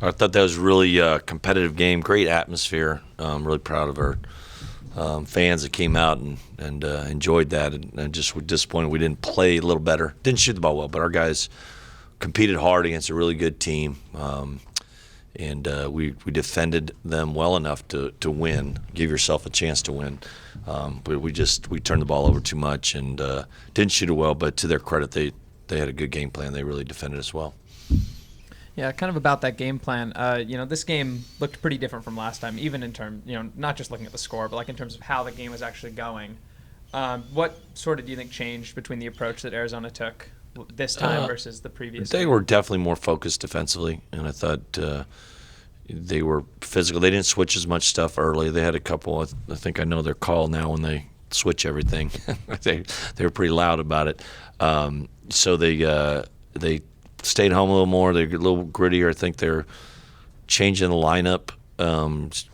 I thought that was really a competitive game, great atmosphere. Really proud of our fans that came out and enjoyed that. And just were disappointed we didn't play a little better. Didn't shoot the ball well, but our guys competed hard against a really good team. And we defended them well enough to win, give yourself a chance to win. But we turned the ball over too much and didn't shoot it well. But to their credit, they had a good game plan. They really defended us well. Yeah, kind of about that game plan. This game looked pretty different from last time, even in terms, not just looking at the score, but like in terms of how the game was actually going. What sort of do you think changed between the approach that Arizona took this time versus the previous They game? were definitely more focused defensively, and I thought they were physical. They didn't switch as much stuff early. They had a couple. I think I know their call now when they switch everything. they were pretty loud about it. So they stayed home a little more. They're a little grittier. I think they're changing the lineup,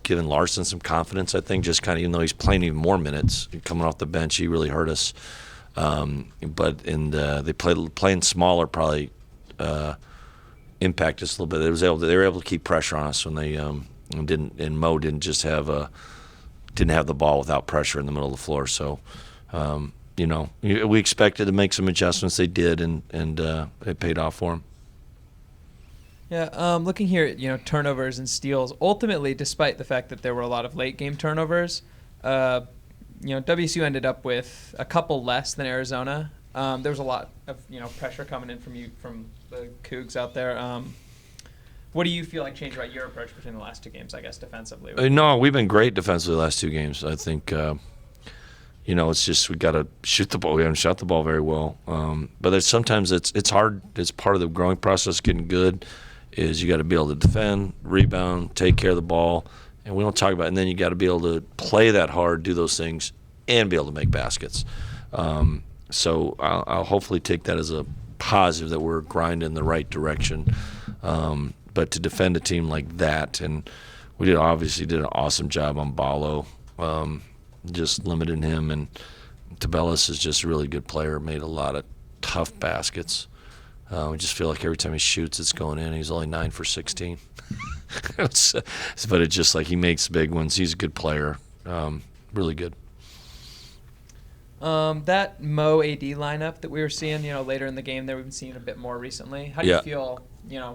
giving Larson some confidence, I think, just kind of, even though he's playing even more minutes, coming off the bench, he really hurt us. But they playing smaller probably impact us a little bit. They were able to keep pressure on us when they Mo didn't have the ball without pressure in the middle of the floor. So we expected to make some adjustments. They did, and it paid off for them. Yeah, looking here at turnovers and steals. Ultimately, despite the fact that there were a lot of late game turnovers, WSU ended up with a couple less than Arizona. There was a lot of pressure coming in from the Cougs out there. What do you feel like changed about your approach between the last two games, I guess, defensively? No, we've been great defensively the last two games. I think it's just we got to shoot the ball. We haven't shot the ball very well. But sometimes it's hard. It's part of the growing process. Getting good is you got to be able to defend, rebound, take care of the ball, and we don't talk about it. And then you got to be able to play that hard, do those things, and be able to make baskets. So I'll hopefully take that as a positive that we're grinding in the right direction. But to defend a team like that, and we obviously did an awesome job on Ballo, just limiting him. And Tabellis is just a really good player, made a lot of tough baskets. We just feel like every time he shoots, it's going in. He's only 9 for 16. But it's just like he makes big ones. He's a good player, really good. That Mo AD lineup that we were seeing, later in the game there, we've been seeing a bit more recently. How do you feel,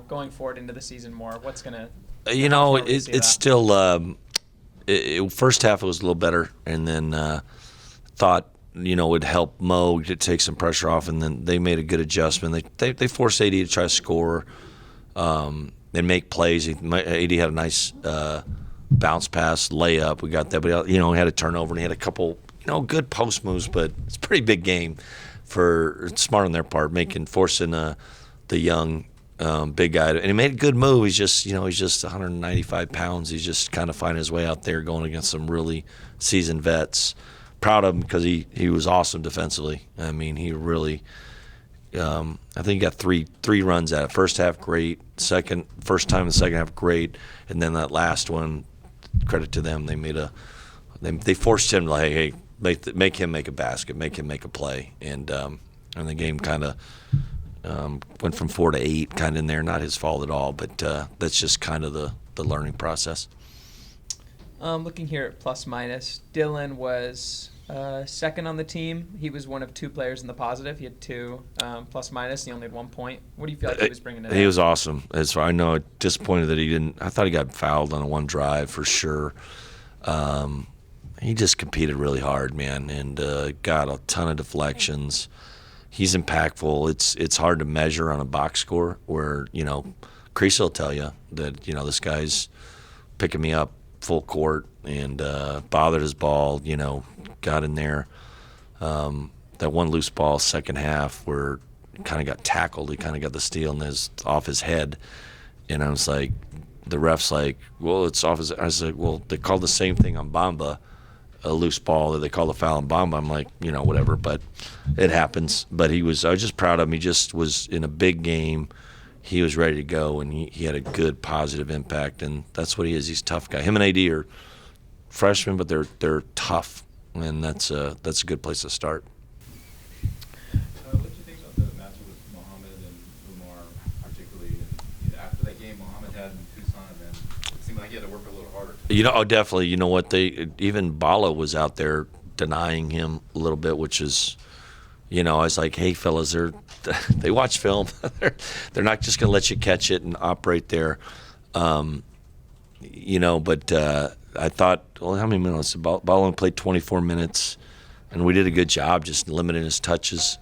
going forward into the season more? What's gonna? It's still. First half it was a little better, and then thought would help Mo to take some pressure off, and then they made a good adjustment. They forced AD to try to score and make plays. AD had a nice bounce pass, layup. We got that, but he had a turnover, and he had a couple good post moves. But it's a pretty big game for smart on their part, forcing the young big guy, and he made a good move. He's just 195 pounds. He's just kind of finding his way out there, going against some really seasoned vets. Proud of him because he was awesome defensively. I mean, he really. I think he got three runs at it. First half, great. First time in the second half, great. And then that last one, credit to them. They forced him to hey, make him make a basket, make him make a play, and the game kind of went from 4 to 8, kind of in there. Not his fault at all, but that's just kind of the learning process. Looking here at plus minus, Dylan was second on the team. He was one of two players in the positive. He had 2 plus minus. And he only had 1 point. What do you feel like he was bringing it? He was awesome. As far I know, disappointed that he didn't. I thought he got fouled on one drive for sure. He just competed really hard, man, and got a ton of deflections. He's impactful. It's hard to measure on a box score where Creasy will tell you that this guy's picking me up full court and bothered his ball, got in there. That one loose ball second half where he kind of got tackled. He kind of got the steal and off his head. And I was like, the ref's like, well, it's off his. I was like, well, they called the same thing on Bamba, a loose ball that they called a foul on Bamba. I'm like, whatever, but it happens. But I was just proud of him. He just was in a big game. He was ready to go, and he had a good positive impact, and that's what he is. He's a tough guy. Him and AD are freshmen, but they're tough, and that's a good place to start. What did you think about the matchup with Muhammad and Umar, particularly? And after that game, Muhammad had had in Tucson, and then it seemed like he had to work a little harder. Definitely. You know what? Even Bala was out there denying him a little bit, which is, I was like, hey, fellas, they watch film. they're not just going to let you catch it and operate there. But I thought, well, how many minutes? Bala played 24 minutes, and we did a good job just limiting his touches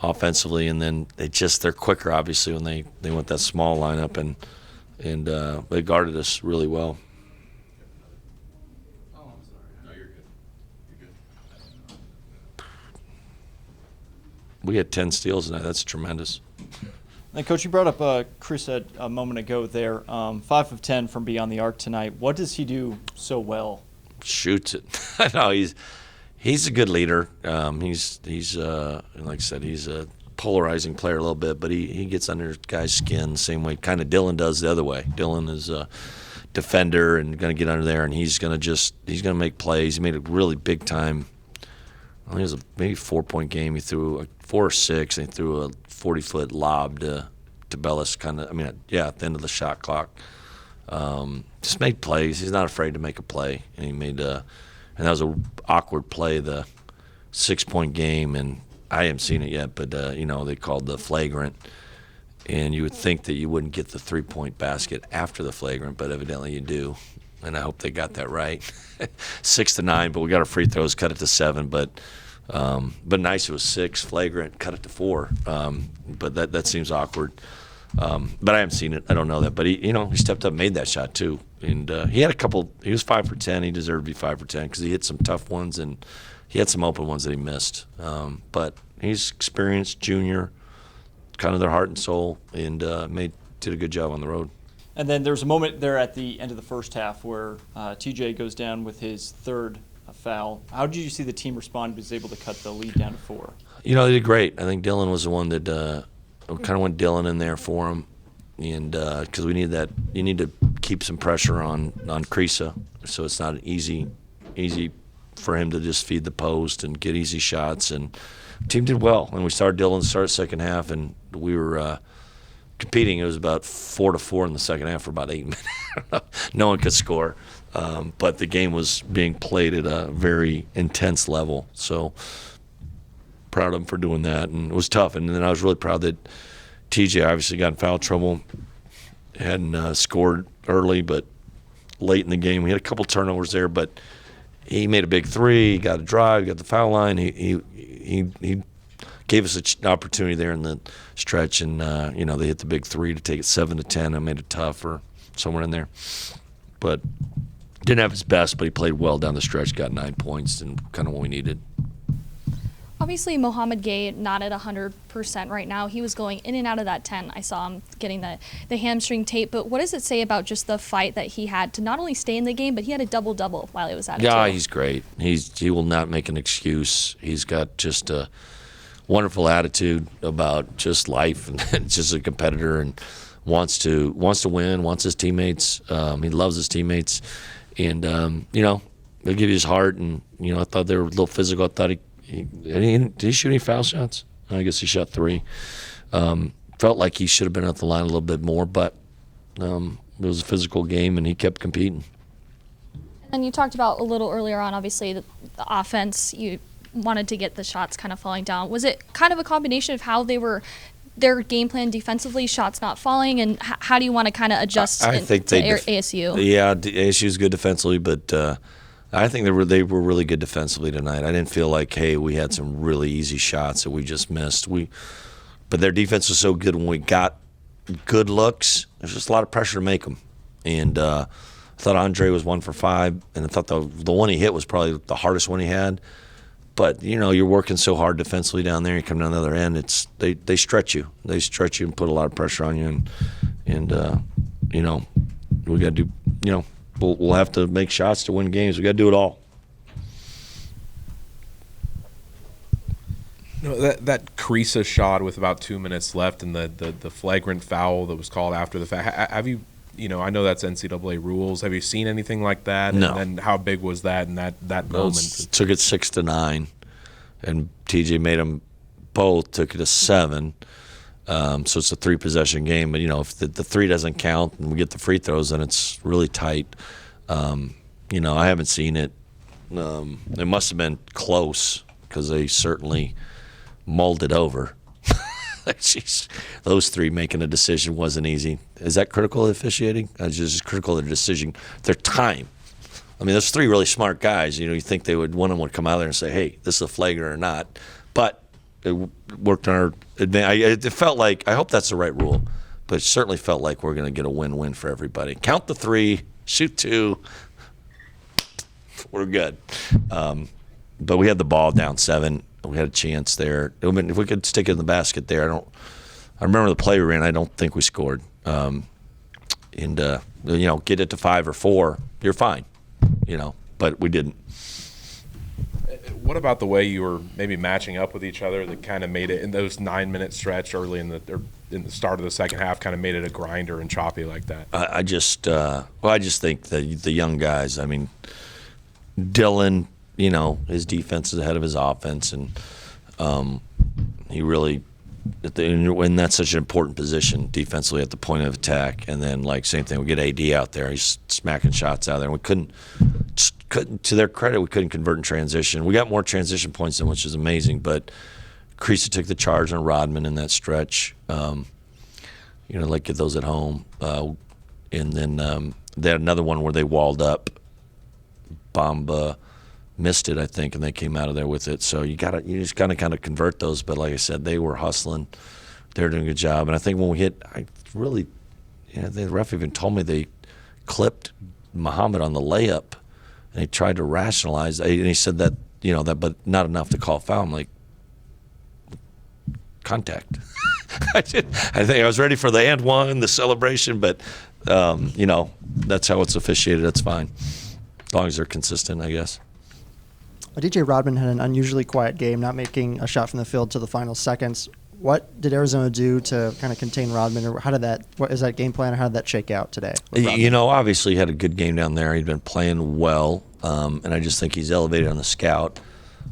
offensively. And then they're quicker, obviously, when they went that small lineup, and they guarded us really well. Oh, I'm sorry. No, you're good. You're good. We had 10 steals tonight. That's tremendous. And Coach, you brought up Chris a moment ago there. 5 of 10 from beyond the arc tonight. What does he do so well? Shoots it. No, he's a good leader. He's like I said, he's a polarizing player a little bit, but he gets under guys' skin the same way kind of Dylan does the other way. Dylan is a defender and going to get under there, and he's going to make plays. He made a really big time. I think it was maybe 4-point game. He threw a 4 or 6, and he threw a 40-foot lob to Bellis, at the end of the shot clock. Just made plays. He's not afraid to make a play, and he made and that was an awkward play, the 6-point game, and I haven't seen it yet, but they called the flagrant, and you would think that you wouldn't get the 3-point basket after the flagrant, but evidently you do, and I hope they got that right. 6-9, but we got our free throws, cut it to 7, but nice. It was 6 flagrant, cut it to 4, but that seems awkward. But I haven't seen it. I don't know that. But he stepped up, and made that shot too, and he had a couple. He was 5 for 10. He deserved to be 5 for 10 because he hit some tough ones and he had some open ones that he missed. But he's experienced, junior, kind of their heart and soul, and did a good job on the road. And then there's a moment there at the end of the first half where TJ goes down with his third foul. How did you see the team respond? Was able to cut the lead down to 4? They did great. I think Dylan was the one that kind of went Dylan in there for him, and because we need that, you need to keep some pressure on Krisa, so it's not easy for him to just feed the post and get easy shots. And the team did well, and we started Dylan second half, and we were competing. It was about 4-4 in the second half for about 8 minutes. No one could score, but the game was being played at a very intense level. So proud of him for doing that, and it was tough. And then I was really proud that TJ obviously got in foul trouble, hadn't scored early, but late in the game we had a couple turnovers there, but he made a big 3, he got a drive, got the foul line. He gave us an opportunity there in the stretch, and they hit the big 3 to take it 7-10. I made it tough or somewhere in there, but didn't have his best, but he played well down the stretch, got 9 points and kind of what we needed. Obviously, Mohamed Gay not at 100% right now. He was going in and out of that 10. I saw him getting the hamstring tape. But what does it say about just the fight that he had to not only stay in the game, but he had a double-double while he was at it? Yeah, too. He's great. He will not make an excuse. He's got just a wonderful attitude about just life, and just a competitor, and wants to win, wants his teammates. He loves his teammates, and they'll give you his heart. And I thought they were a little physical. I thought did he shoot any foul shots? I guess he shot 3. Felt like he should have been at the line a little bit more, but it was a physical game, and he kept competing. And you talked about a little earlier on, obviously, the offense. You wanted to get the shots kind of falling down. Was it kind of a combination of how their game plan defensively, shots not falling, and how do you want to kind of adjust I think to ASU? Yeah, ASU is good defensively, but I think they were really good defensively tonight. I didn't feel like, hey, we had some really easy shots that we just missed. But their defense was so good when we got good looks. There's just a lot of pressure to make them. And I thought Andre was 1 for 5, and I thought the one he hit was probably the hardest one he had. But you're working so hard defensively down there. You come down the other end. They stretch you. They stretch you and put a lot of pressure on you. And we got to do. We'll have to make shots to win games. We got to do it all. That Krisa shot with about 2 minutes left, and the flagrant foul that was called after the fact. Have you? I know that's NCAA rules. Have you seen anything like that? No. And how big was that in that moment? Took it 6-9, and TJ made them both. Took it to 7. So it's a 3-possession game. But, if the 3 doesn't count and we get the free throws, then it's really tight. I haven't seen it. It must have been close because they certainly mulled it over. Jeez, those 3 making a decision wasn't easy. Is that critical of officiating? Just critical of their decision, their time. I mean, those 3 really smart guys. You think one of them would come out there and say, "Hey, this is a flagrant or not," but it worked on our advantage. It felt like, I hope that's the right rule, but it certainly felt like we're going to get a win-win for everybody. Count the 3, shoot 2, we're good. But we had the ball down 7. We had a chance there. I mean, if we could stick it in the basket there, I remember the play we ran. I don't think we scored. Get it to 5 or 4, you're fine. But we didn't. What about the way you were maybe matching up with each other that kind of made it in those 9-minute stretch early in the start of the second half, kind of made it a grinder and choppy like that? I just think that the young guys. I mean, Dylan, his defense is ahead of his offense, and he really, when that's such an important position defensively at the point of attack, and then same thing, we get AD out there, he's smacking shots out there, and we couldn't. To their credit, we couldn't convert in transition. We got more transition points than, which is amazing, but Creasy took the charge on Rodman in that stretch. Get those at home, and then they had another one where they walled up. Bamba missed it, I think, and they came out of there with it. So you just gotta kind of convert those. But like I said, they were hustling. They were doing a good job. And I think when we hit, the ref even told me they clipped Muhammad on the layup, and he tried to rationalize. And he said that but not enough to call foul. I'm like, contact. I think I was ready for the and one, the celebration, but that's how it's officiated. That's fine, as long as they're consistent, I guess. DJ Rodman had an unusually quiet game, not making a shot from the field to the final seconds. What did Arizona do to kind of contain Rodman, or what is that game plan, or how did that shake out today? Obviously he had a good game down there. He'd been playing well, and I just think he's elevated on the scout.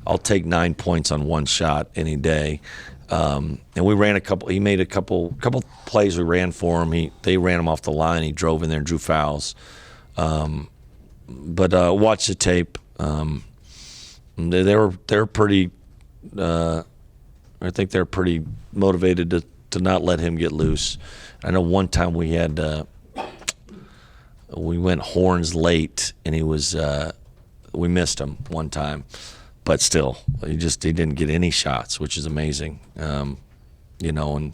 I'll take 9 points on one shot any day. And we ran he made a couple plays we ran for him. They ran him off the line. He drove in there and drew fouls. But watch the tape. They're pretty. I think they're pretty motivated to not let him get loose. I know one time we went horns late, and we missed him one time, but still he didn't get any shots, which is amazing. And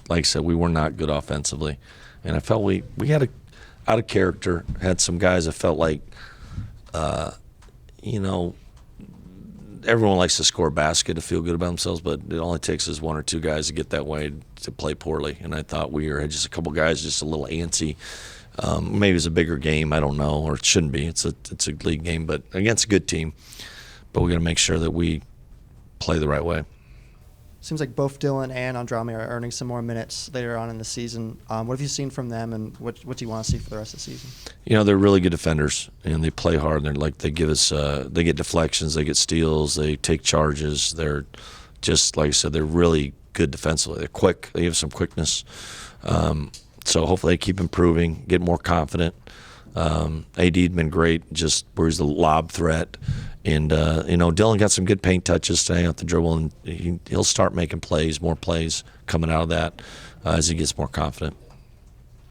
like I said, we were not good offensively, and I felt we had out of character. Had some guys that felt like, everyone likes to score a basket to feel good about themselves, but it only takes us 1 or 2 guys to get that way to play poorly. And I thought we had just a couple guys just a little antsy. Maybe it's a bigger game, I don't know, or it shouldn't be. It's a league game, but against a good team. But we got to make sure that we play the right way. Seems like both Dylan and Andrade are earning some more minutes later on in the season. What have you seen from them, and what do you want to see for the rest of the season? They're really good defenders, and they play hard. They give us, they get deflections, they get steals, they take charges. They're just, like I said, they're really good defensively. They're quick. They have some quickness. So hopefully they keep improving, get more confident. AD'd been great, just where's the lob threat. And, Dylan got some good paint touches, staying out the dribble, and he'll start making more plays coming out of that as he gets more confident.